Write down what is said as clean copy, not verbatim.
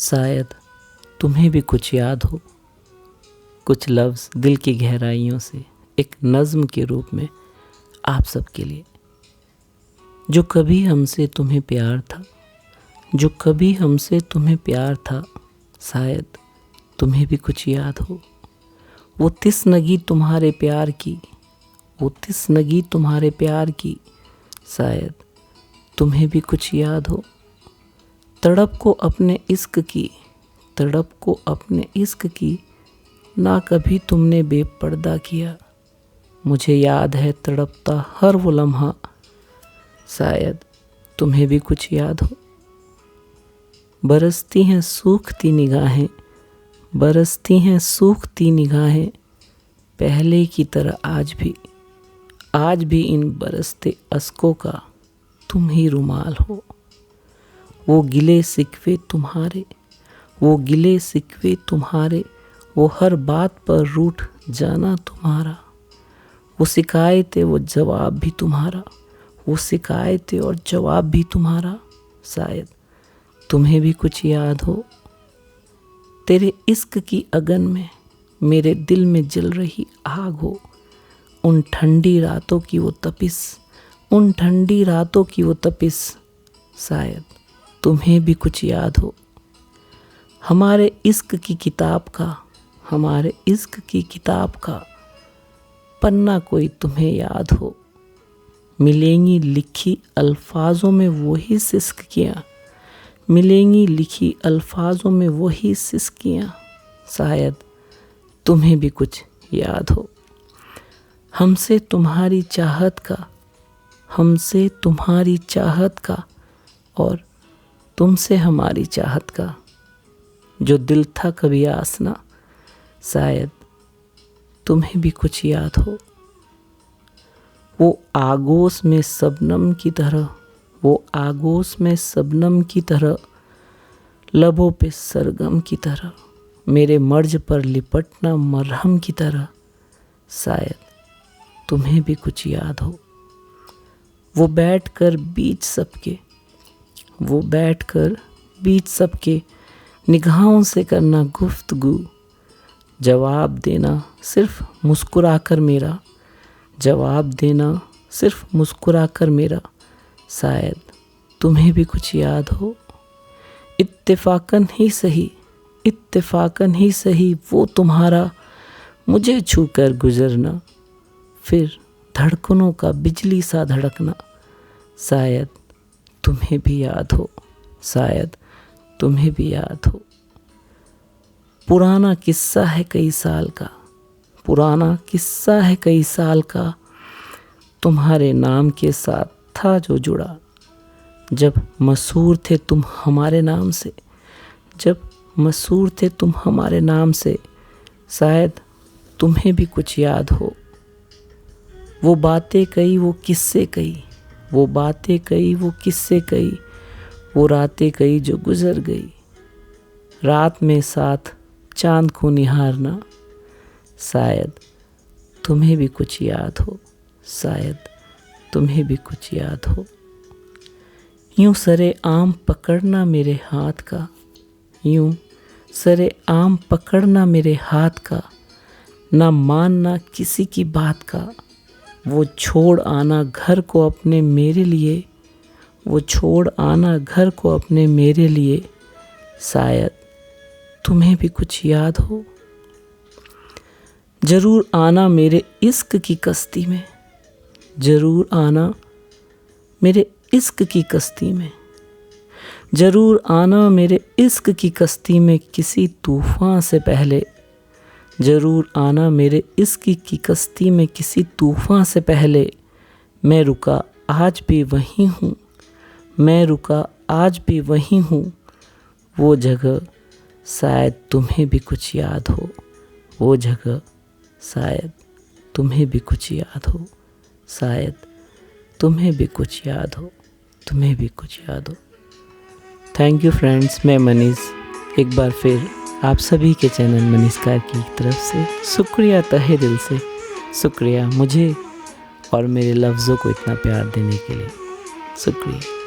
शायद तुम्हें भी कुछ याद हो, कुछ लफ्ज़ दिल की गहराइयों से एक नज़्म के रूप में आप सबके लिए। जो कभी हमसे तुम्हें प्यार था, जो कभी हमसे तुम्हें प्यार था, शायद तुम्हें भी कुछ याद हो। वो तिस्नगी तुम्हारे प्यार की, वो तिस्नगी तुम्हारे प्यार की, शायद तुम्हें भी कुछ याद हो। तड़प को अपने इश्क की, तड़प को अपने इश्क की, ना कभी तुमने बेपर्दा किया। मुझे याद है तड़पता हर वो लम्हा, शायद तुम्हें भी कुछ याद हो। बरसती हैं सूखती निगाहें, बरसती हैं सूखती निगाहें, पहले की तरह आज भी इन बरसते अश्कों का तुम ही रुमाल हो। वो गिले सिकवे तुम्हारे, वो गिले सिकवे तुम्हारे, वो हर बात पर रूठ जाना तुम्हारा। वो शिकायतें वो जवाब भी तुम्हारा, वो शिकायतें और जवाब भी तुम्हारा, शायद तुम्हें भी कुछ याद हो। तेरे इश्क की अगन में मेरे दिल में जल रही आग हो। उन ठंडी रातों की वो तपिश, उन ठंडी रातों की वो तपिश, शायद तुम्हें भी कुछ याद हो। हमारे इश्क की किताब का, हमारे इश्क की किताब का पन्ना कोई तुम्हें याद हो। मिलेंगी लिखी अल्फाजों में वही सिसकियाँ, मिलेंगी लिखी अल्फाजों में वही सिसकियाँ, शायद तुम्हें भी कुछ याद हो। हमसे तुम्हारी चाहत का, हमसे तुम्हारी चाहत का और तुमसे हमारी चाहत का जो दिल था कभी आसना, शायद तुम्हें भी कुछ याद हो। वो आगोश में शबनम की तरह, वो आगोश में शबनम की तरह, लबों पे सरगम की तरह, मेरे मर्ज पर लिपटना मरहम की तरह, शायद तुम्हें भी कुछ याद हो। वो बैठकर बीच सबके, वो बैठकर बीच सबके निगाहों से करना गुफ्तगू, जवाब देना सिर्फ मुस्कुराकर मेरा, जवाब देना सिर्फ मुस्कुराकर मेरा, शायद तुम्हें भी कुछ याद हो। इत्तेफाकन ही सही, इत्तेफाकन ही सही वो तुम्हारा मुझे छूकर गुजरना, फिर धड़कनों का बिजली सा धड़कना, शायद तुम्हें भी याद हो, शायद तुम्हें भी याद हो। पुराना किस्सा है कई साल का, पुराना किस्सा है कई साल का, तुम्हारे नाम के साथ था जो जुड़ा। जब मशहूर थे तुम हमारे नाम से, जब मशहूर थे तुम हमारे नाम से, शायद तुम्हें भी कुछ याद हो। वो बातें कही वो किस्से कही, वो बातें कही वो किस्से कही, वो रातें कही जो गुजर गई। रात में साथ चांद को निहारना, शायद तुम्हें भी कुछ याद हो, शायद तुम्हें भी कुछ याद हो। यूं सरे आम पकड़ना मेरे हाथ का, यूं सरे आम पकड़ना मेरे हाथ का, ना मानना किसी की बात का। वो छोड़ आना घर को अपने मेरे लिए, वो छोड़ आना घर को अपने मेरे लिए, शायद तुम्हें भी कुछ याद हो। जरूर आना मेरे इश्क की कश्ती में, जरूर आना मेरे इश्क की कश्ती में, जरूर आना मेरे इश्क की कश्ती में किसी तूफान से पहले, जरूर आना मेरे इश्क की कश्ती में किसी तूफान से पहले। मैं रुका आज भी वहीं हूँ, मैं रुका आज भी वहीं हूँ, वो जगह शायद तुम्हें भी कुछ याद हो, वो जगह शायद तुम्हें भी कुछ याद हो, शायद तुम्हें भी कुछ याद हो, तुम्हें भी कुछ याद हो। थैंक यू फ्रेंड्स, मैं मनीष एक बार फिर आप सभी के चैनल मनीष कार्की की तरफ से शुक्रिया, तहे दिल से शुक्रिया मुझे और मेरे लफ्ज़ों को इतना प्यार देने के लिए, शुक्रिया।